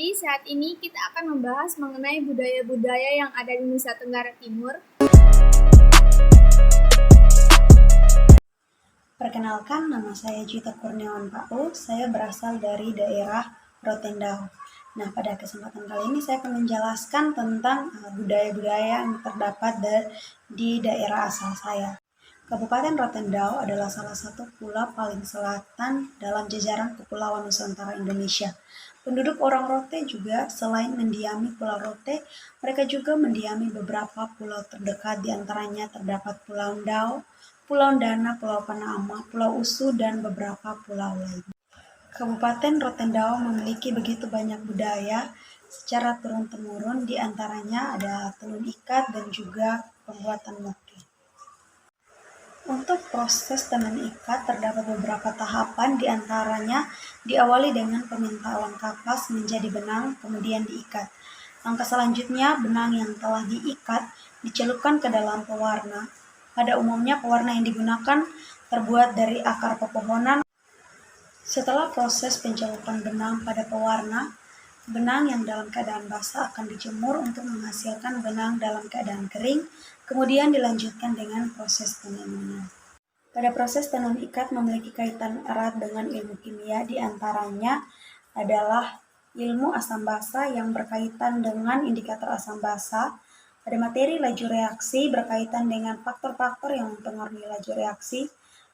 Jadi saat ini kita akan membahas mengenai budaya-budaya yang ada di Nusa Tenggara Timur. Perkenalkan, nama saya Juita Kurniawan Pau. Saya berasal dari daerah Rotendao. Nah, pada kesempatan kali ini saya akan menjelaskan tentang budaya-budaya yang terdapat di daerah asal saya. Kabupaten Rotendao adalah salah satu pulau paling selatan dalam jajaran Kepulauan Nusantara Indonesia. Penduduk orang Rote juga selain mendiami Pulau Rote, mereka juga mendiami beberapa pulau terdekat, di antaranya terdapat Pulau Ndao, Pulau Dana, Pulau Panama, Pulau Usu, dan beberapa pulau lain. Kabupaten Rotendao memiliki begitu banyak budaya secara turun-temurun, di antaranya ada tenun ikat dan juga pembuatan moke. Untuk proses tenun ikat terdapat beberapa tahapan, di antaranya diawali dengan pemintalan kapas menjadi benang, kemudian diikat. Langkah selanjutnya, benang yang telah diikat dicelupkan ke dalam pewarna. Pada umumnya pewarna yang digunakan terbuat dari akar pepohonan. Setelah proses pencelupan benang pada pewarna, benang yang dalam keadaan basah akan dijemur untuk menghasilkan benang dalam keadaan kering, kemudian dilanjutkan dengan proses penenunan. Pada proses tenun ikat memiliki kaitan erat dengan ilmu kimia, di antaranya adalah ilmu asam basa yang berkaitan dengan indikator asam basa. Pada materi laju reaksi berkaitan dengan faktor-faktor yang mempengaruhi laju reaksi.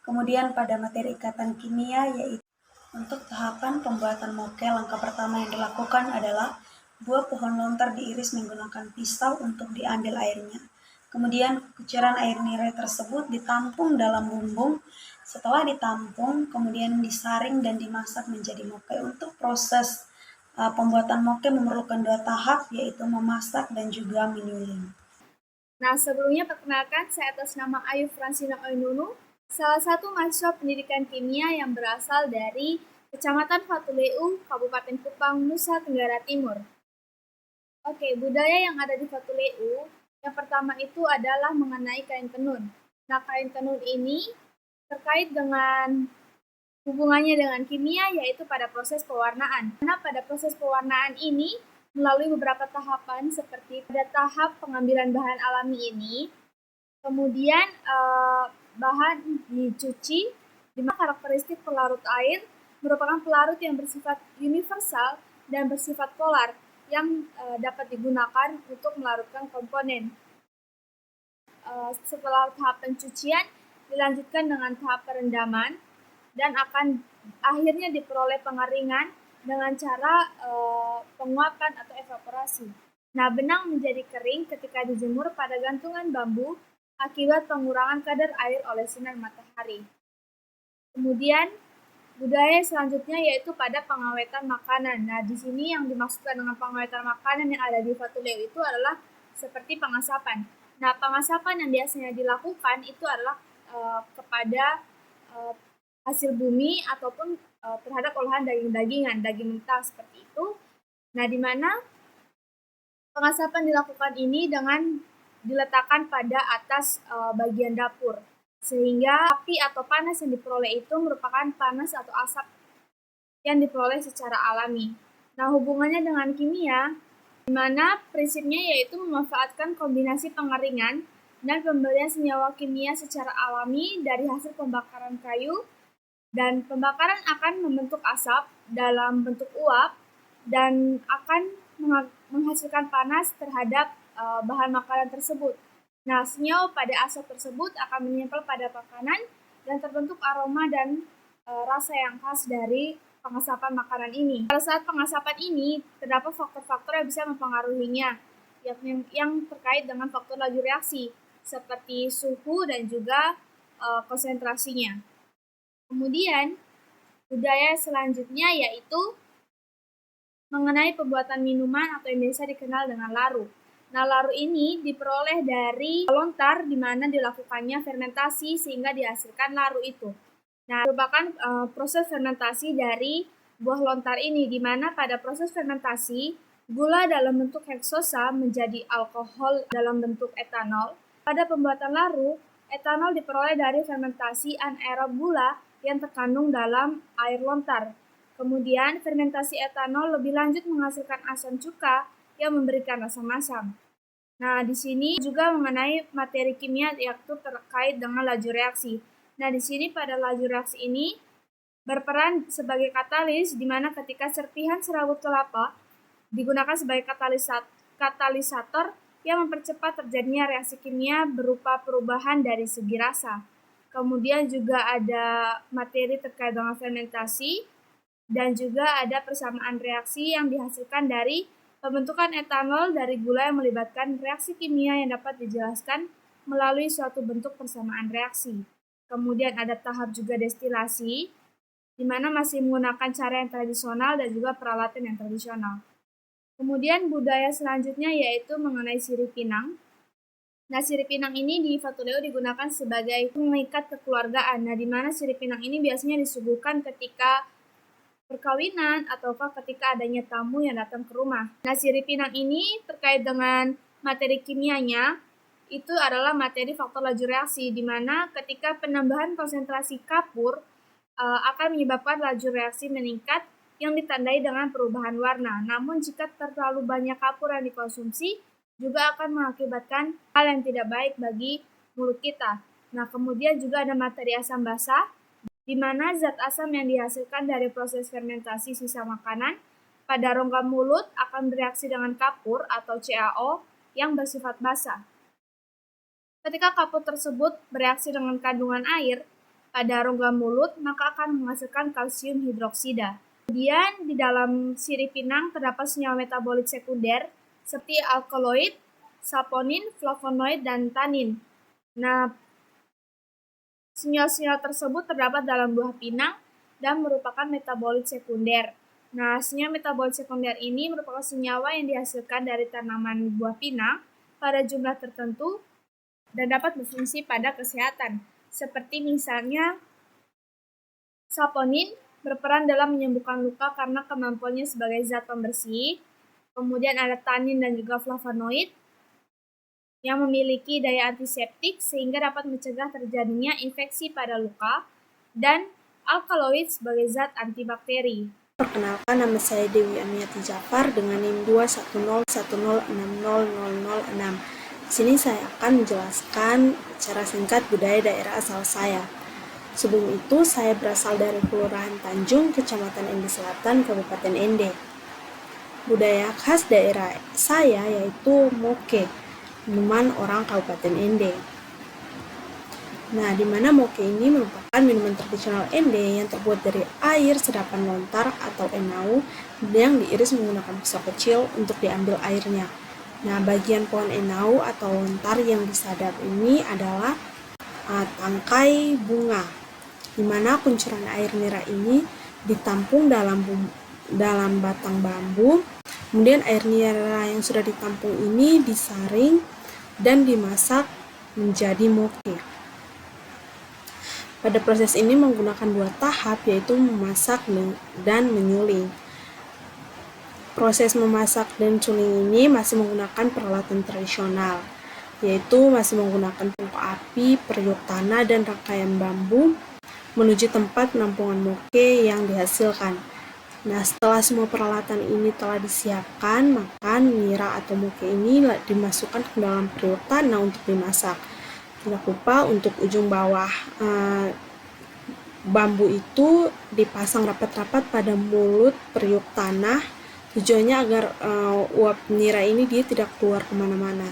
Kemudian pada materi ikatan kimia, yaitu untuk tahapan pembuatan moke, langkah pertama yang dilakukan adalah buah pohon lontar diiris menggunakan pisau untuk diambil airnya. Kemudian kucuran air nirai tersebut ditampung dalam bumbung. Setelah ditampung, kemudian disaring dan dimasak menjadi moke. Untuk proses pembuatan moke memerlukan 2 tahap, yaitu memasak dan juga menyuling. Nah, sebelumnya perkenalkan, saya atas nama Ayu Fransina Oinunu, salah satu mahasiswa pendidikan kimia yang berasal dari Kecamatan Fatuleu, Kabupaten Kupang, Nusa Tenggara Timur. Oke, budaya yang ada di Fatuleu, yang pertama itu adalah mengenai kain tenun. Nah, kain tenun ini terkait dengan hubungannya dengan kimia, yaitu pada proses pewarnaan. Karena pada proses pewarnaan ini melalui beberapa tahapan, seperti pada tahap pengambilan bahan alami ini, kemudian bahan dicuci, di mana karakteristik pelarut air merupakan pelarut yang bersifat universal dan bersifat polar yang dapat digunakan untuk melarutkan komponen. Setelah tahap pencucian, dilanjutkan dengan tahap perendaman, dan akan akhirnya diperoleh pengeringan dengan cara penguapan atau evaporasi. Nah, benang menjadi kering ketika dijemur pada gantungan bambu akibat pengurangan kadar air oleh sinar matahari. Kemudian, budaya selanjutnya yaitu pada pengawetan makanan. Nah, di sini yang dimaksudkan dengan pengawetan makanan yang ada di Fatuleu itu adalah seperti pengasapan. Nah, pengasapan yang biasanya dilakukan itu adalah kepada hasil bumi ataupun terhadap olahan daging-dagingan, daging mentah seperti itu. Nah, di mana pengasapan dilakukan ini dengan diletakkan pada atas bagian dapur, sehingga api atau panas yang diperoleh itu merupakan panas atau asap yang diperoleh secara alami. Nah, hubungannya dengan kimia, di mana prinsipnya yaitu memanfaatkan kombinasi pengeringan dan pemberian senyawa kimia secara alami dari hasil pembakaran kayu, dan pembakaran akan membentuk asap dalam bentuk uap dan akan menghasilkan panas terhadap bahan makanan tersebut. Nah, senyawa pada asap tersebut akan menempel pada makanan dan terbentuk aroma dan rasa yang khas dari pengasapan makanan ini. Pada saat pengasapan ini, terdapat faktor-faktor yang bisa mempengaruhinya, yang terkait dengan faktor laju reaksi, seperti suhu dan juga konsentrasinya. Kemudian, budaya selanjutnya yaitu mengenai pembuatan minuman atau yang biasa dikenal dengan laru. Nah, laru ini diperoleh dari lontar di mana dilakukannya fermentasi sehingga dihasilkan laru itu. Nah, merupakan proses fermentasi dari buah lontar ini, di mana pada proses fermentasi gula dalam bentuk heksosa menjadi alkohol dalam bentuk etanol. Pada pembuatan laru, etanol diperoleh dari fermentasi anaerob gula yang terkandung dalam air lontar. Kemudian, fermentasi etanol lebih lanjut menghasilkan asam cuka yang memberikan rasa masam. Nah, di sini juga mengenai materi kimia yaitu terkait dengan laju reaksi. Nah, di sini pada laju reaksi ini berperan sebagai katalis, di mana ketika serpihan serabut kelapa digunakan sebagai katalisator yang mempercepat terjadinya reaksi kimia berupa perubahan dari segi rasa. Kemudian juga ada materi terkait dengan fermentasi, dan juga ada persamaan reaksi yang dihasilkan dari pembentukan etanol dari gula yang melibatkan reaksi kimia yang dapat dijelaskan melalui suatu bentuk persamaan reaksi. Kemudian ada tahap juga destilasi, di mana masih menggunakan cara yang tradisional dan juga peralatan yang tradisional. Kemudian budaya selanjutnya yaitu mengenai sirip pinang. Nah, sirip pinang ini di Fatuleo digunakan sebagai pengikat kekeluargaan. Nah, di mana sirip pinang ini biasanya disuguhkan ketika perkawinan ataukah ketika adanya tamu yang datang ke rumah. Nah, sirip pinang ini terkait dengan materi kimianya itu adalah materi faktor laju reaksi, di mana ketika penambahan konsentrasi kapur akan menyebabkan laju reaksi meningkat yang ditandai dengan perubahan warna. Namun jika terlalu banyak kapur yang dikonsumsi juga akan mengakibatkan hal yang tidak baik bagi mulut kita. Nah, kemudian juga ada materi asam basa, di mana zat asam yang dihasilkan dari proses fermentasi sisa makanan pada rongga mulut akan bereaksi dengan kapur atau CaO yang bersifat basa. Ketika kapur tersebut bereaksi dengan kandungan air pada rongga mulut, maka akan menghasilkan kalsium hidroksida. Kemudian di dalam sirip pinang terdapat senyawa metabolit sekunder seperti alkaloid, saponin, flavonoid, dan tanin. Nah, senyawa-senyawa tersebut terdapat dalam buah pinang dan merupakan metabolit sekunder. Nah, senyawa metabolit sekunder ini merupakan senyawa yang dihasilkan dari tanaman buah pinang pada jumlah tertentu dan dapat berfungsi pada kesehatan. Seperti misalnya saponin berperan dalam menyembuhkan luka karena kemampuannya sebagai zat pembersih. Kemudian ada tanin dan juga flavonoid yang memiliki daya antiseptik sehingga dapat mencegah terjadinya infeksi pada luka, dan alkaloid sebagai zat antibakteri. Perkenalkan, nama saya Dewi Amiati Jafar dengan NIM 21010600006. Di sini saya akan menjelaskan secara singkat budaya daerah asal saya. Sebelum itu, saya berasal dari Kelurahan Tanjung, Kecamatan Ende Selatan, Kabupaten Ende. Budaya khas daerah saya yaitu moke, minuman orang Kabupaten Ende. Nah, di mana moke ini merupakan minuman tradisional Ende yang terbuat dari air sedapan lontar atau enau yang diiris menggunakan pisau kecil untuk diambil airnya. Nah, bagian pohon enau atau lontar yang disadap ini adalah tangkai bunga, di mana kuncuran air nira ini ditampung dalam batang bambu. Kemudian air nira yang sudah ditampung ini disaring dan dimasak menjadi moke. Pada proses ini menggunakan 2 tahap, yaitu memasak dan menyuling. Proses memasak dan suling ini masih menggunakan peralatan tradisional, yaitu masih menggunakan tungku api, periuk tanah, dan rangkaian bambu menuju tempat penampungan moke yang dihasilkan. Nah, setelah semua peralatan ini telah disiapkan, maka nira atau moke ini dimasukkan ke dalam periuk tanah untuk dimasak. Tidak lupa untuk ujung bawah bambu itu dipasang rapat-rapat pada mulut periuk tanah. Tujuannya agar uap nira ini dia tidak keluar kemana-mana.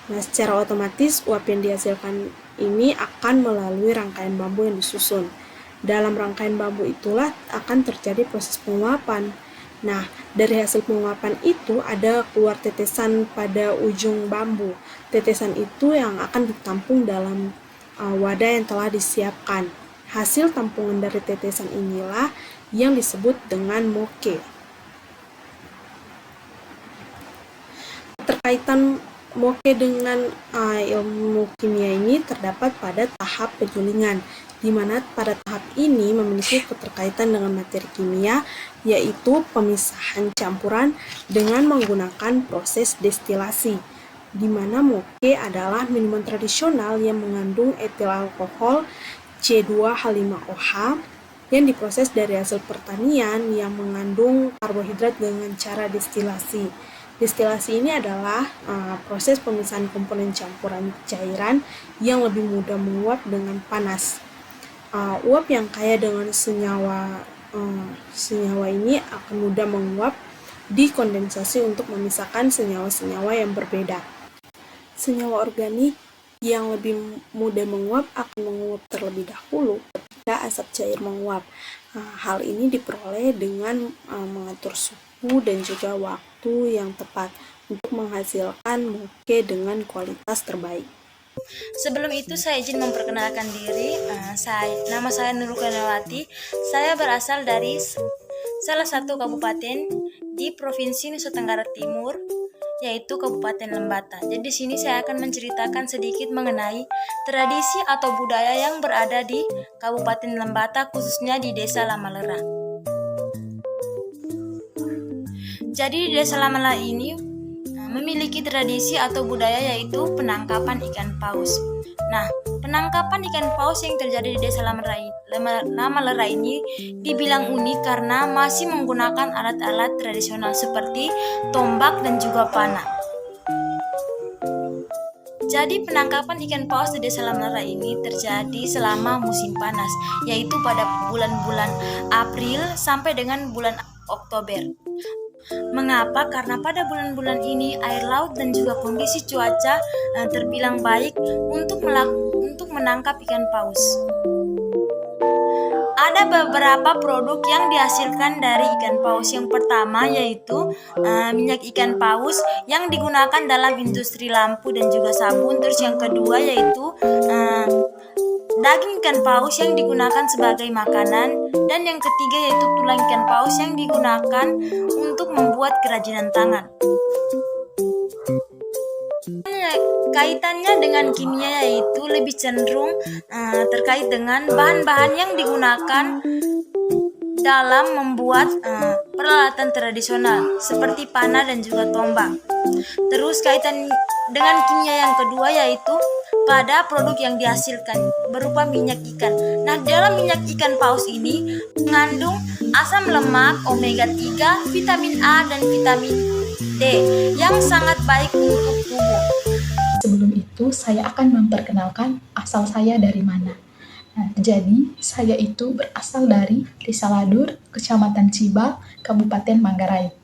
Nah, secara otomatis uap yang dihasilkan ini akan melalui rangkaian bambu yang disusun. Dalam rangkaian bambu itulah akan terjadi proses penguapan. Nah, dari hasil penguapan itu ada keluar tetesan pada ujung bambu. Tetesan itu yang akan ditampung dalam wadah yang telah disiapkan. Hasil tampungan dari tetesan inilah yang disebut dengan moke. Terkaitan moke dengan ilmu kimia ini terdapat pada tahap penyulingan, di mana pada tahap ini memiliki keterkaitan dengan materi kimia, yaitu pemisahan campuran dengan menggunakan proses destilasi, di mana moke adalah minuman tradisional yang mengandung etil alkohol C2H5OH yang diproses dari hasil pertanian yang mengandung karbohidrat dengan cara destilasi. Destilasi ini adalah proses pemisahan komponen campuran cairan yang lebih mudah menguap dengan panas. Uap yang kaya dengan senyawa ini akan mudah menguap di kondensasi untuk memisahkan senyawa-senyawa yang berbeda. Senyawa organik yang lebih mudah menguap akan menguap terlebih dahulu ketika asap cair menguap. Hal ini diperoleh dengan mengatur suhu dan juga waktu yang tepat untuk menghasilkan moke dengan kualitas terbaik. Sebelum itu saya izin memperkenalkan diri. Nama saya Nurul Kanawati. Saya berasal dari salah satu kabupaten di Provinsi Nusa Tenggara Timur, yaitu Kabupaten Lembata. Jadi di sini saya akan menceritakan sedikit mengenai tradisi atau budaya yang berada di Kabupaten Lembata, khususnya di Desa Lamalera. Jadi di Desa Lamalera ini memiliki tradisi atau budaya yaitu penangkapan ikan paus. Nah, penangkapan ikan paus yang terjadi di Desa Lamalera ini dibilang unik karena masih menggunakan alat-alat tradisional seperti tombak dan juga panah. Jadi penangkapan ikan paus di Desa Lamalera ini terjadi selama musim panas, yaitu pada bulan-bulan April sampai dengan bulan Oktober. Mengapa? Karena pada bulan-bulan ini air laut dan juga kondisi cuaca terbilang baik untuk menangkap ikan paus. Ada beberapa produk yang dihasilkan dari ikan paus. Yang pertama yaitu minyak ikan paus yang digunakan dalam industri lampu dan juga sabun. Terus yang kedua yaitu daging ikan paus yang digunakan sebagai makanan, dan yang ketiga yaitu tulang ikan paus yang digunakan untuk membuat kerajinan tangan. Kaitannya dengan kimia yaitu lebih cenderung terkait dengan bahan-bahan yang digunakan dalam membuat peralatan tradisional seperti panah dan juga tombak. Terus kaitan dengan kimia yang kedua yaitu pada produk yang dihasilkan berupa minyak ikan. Nah, dalam minyak ikan paus ini mengandung asam lemak omega 3, vitamin A dan vitamin D yang sangat baik untuk tubuh. Sebelum itu, saya akan memperkenalkan asal saya dari mana. Nah, jadi, saya itu berasal dari Desa Ladur, Kecamatan Cibal, Kabupaten Manggarai.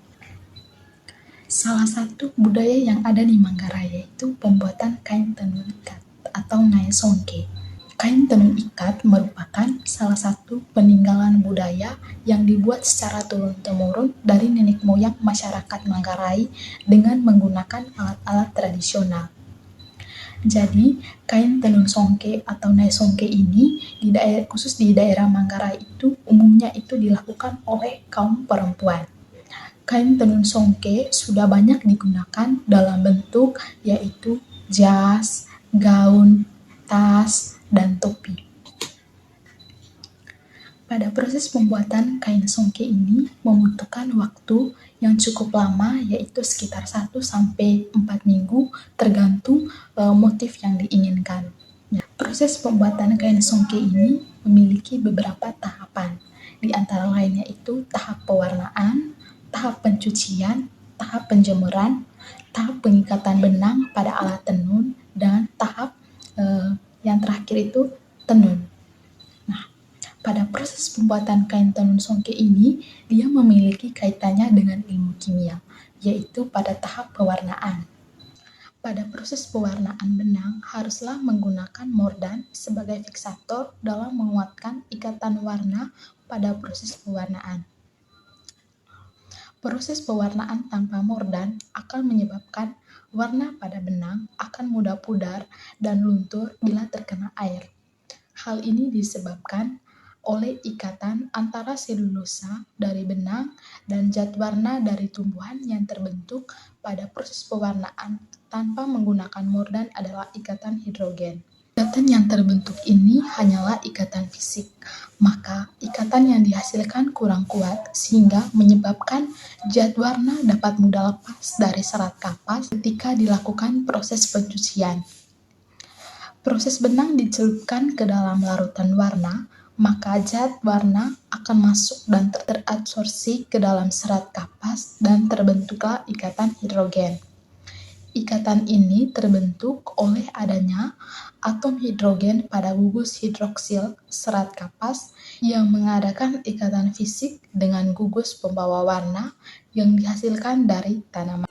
Salah satu budaya yang ada di Manggarai yaitu pembuatan kain tenun ikat atau naesongke. Kain tenun ikat merupakan salah satu peninggalan budaya yang dibuat secara turun-temurun dari nenek moyang masyarakat Manggarai dengan menggunakan alat-alat tradisional. Jadi, kain tenun songke atau naesongke ini khusus di daerah Manggarai itu umumnya itu dilakukan oleh kaum perempuan. Kain tenun songke sudah banyak digunakan dalam bentuk yaitu jas, gaun, tas, dan topi. Pada proses pembuatan kain songke ini membutuhkan waktu yang cukup lama yaitu sekitar 1-4 minggu tergantung motif yang diinginkan. Proses pembuatan kain songke ini memiliki beberapa tahapan. Di antara lainnya itu tahap pewarnaan, tahap pencucian, tahap penjemuran, tahap pengikatan benang pada alat tenun, dan tahap yang terakhir itu tenun. Nah, pada proses pembuatan kain tenun songke ini, dia memiliki kaitannya dengan ilmu kimia, yaitu pada tahap pewarnaan. Pada proses pewarnaan benang, haruslah menggunakan mordan sebagai fiksator dalam menguatkan ikatan warna pada proses pewarnaan. Proses pewarnaan tanpa mordan akan menyebabkan warna pada benang akan mudah pudar dan luntur bila terkena air. Hal ini disebabkan oleh ikatan antara selulosa dari benang dan zat warna dari tumbuhan yang terbentuk pada proses pewarnaan tanpa menggunakan mordan adalah ikatan hidrogen. Ikatan yang terbentuk ini hanyalah ikatan fisik, maka ikatan yang dihasilkan kurang kuat sehingga menyebabkan zat warna dapat mudah lepas dari serat kapas ketika dilakukan proses pencucian. Proses benang dicelupkan ke dalam larutan warna maka zat warna akan masuk dan terabsorpsi ke dalam serat kapas dan terbentuklah ikatan hidrogen. Ikatan ini terbentuk oleh adanya atom hidrogen pada gugus hidroksil serat kapas yang mengadakan ikatan fisik dengan gugus pembawa warna yang dihasilkan dari tanaman.